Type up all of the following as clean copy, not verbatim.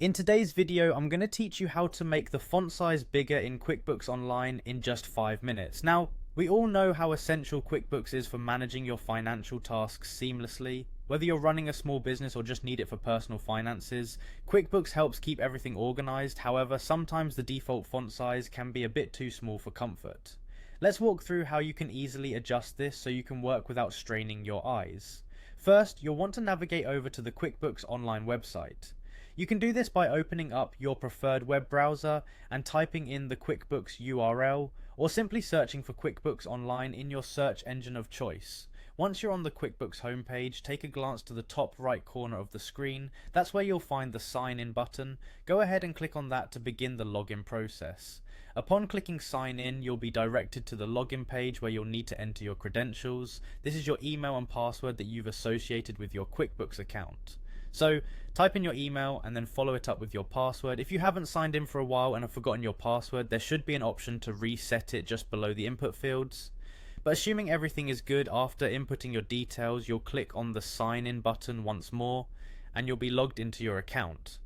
In today's video, I'm going to teach you how to make the font size bigger in QuickBooks Online in just 5 minutes. Now, we all know how essential QuickBooks is for managing your financial tasks seamlessly. Whether you're running a small business or just need it for personal finances, QuickBooks helps keep everything organized. However, sometimes the default font size can be a bit too small for comfort. Let's walk through how you can easily adjust this so you can work without straining your eyes. First, you'll want to navigate over to the QuickBooks Online website. You can do this by opening up your preferred web browser and typing in the QuickBooks URL, or simply searching for QuickBooks Online in your search engine of choice. Once you're on the QuickBooks homepage, take a glance to the top right corner of the screen. That's where you'll find the Sign In button. Go ahead and click on that to begin the login process. Upon clicking Sign In, you'll be directed to the login page where you'll need to enter your credentials. This is your email and password that you've associated with your QuickBooks account. So type in your email and then follow it up with your password. If you haven't signed in for a while and have forgotten your password, there should be an option to reset it just below the input fields. But assuming everything is good, after inputting your details, you'll click on the Sign In button once more and you'll be logged into your account.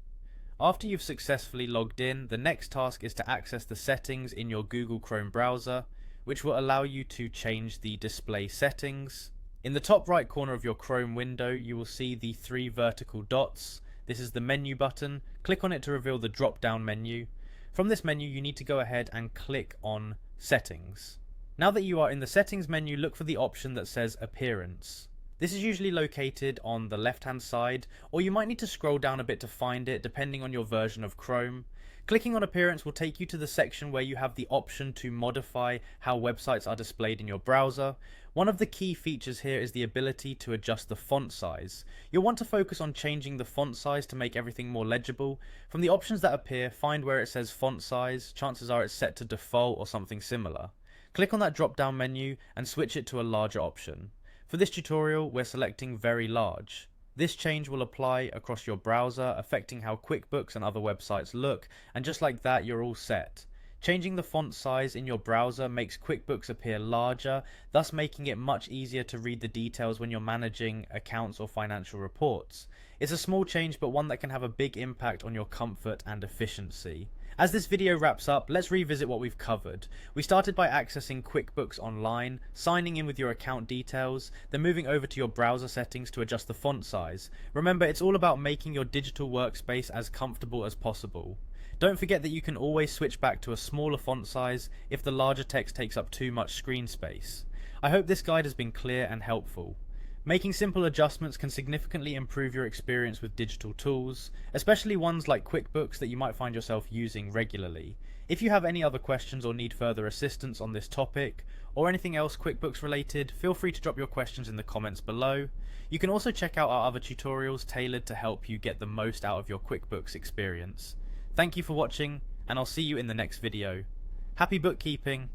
After you've successfully logged in, the next task is to access the settings in your Google Chrome browser, which will allow you to change the display settings. In the top right corner of your Chrome window, you will see the 3 vertical dots. This is the menu button. Click on it to reveal the drop-down menu. From this menu, you need to go ahead and click on Settings. Now that you are in the Settings menu, look for the option that says Appearance. This is usually located on the left-hand side, or you might need to scroll down a bit to find it, depending on your version of Chrome. Clicking on Appearance will take you to the section where you have the option to modify how websites are displayed in your browser. One of the key features here is the ability to adjust the font size. You'll want to focus on changing the font size to make everything more legible. From the options that appear, find where it says font size. Chances are it's set to default or something similar. Click on that drop-down menu and switch it to a larger option. For this tutorial, we're selecting Very Large. This change will apply across your browser, affecting how QuickBooks and other websites look, and just like that, you're all set. Changing the font size in your browser makes QuickBooks appear larger, thus making it much easier to read the details when you're managing accounts or financial reports. It's a small change, but one that can have a big impact on your comfort and efficiency. As this video wraps up, let's revisit what we've covered. We started by accessing QuickBooks Online, signing in with your account details, then moving over to your browser settings to adjust the font size. Remember, it's all about making your digital workspace as comfortable as possible. Don't forget that you can always switch back to a smaller font size if the larger text takes up too much screen space. I hope this guide has been clear and helpful. Making simple adjustments can significantly improve your experience with digital tools, especially ones like QuickBooks that you might find yourself using regularly. If you have any other questions or need further assistance on this topic, or anything else QuickBooks related, feel free to drop your questions in the comments below. You can also check out our other tutorials tailored to help you get the most out of your QuickBooks experience. Thank you for watching, and I'll see you in the next video. Happy bookkeeping!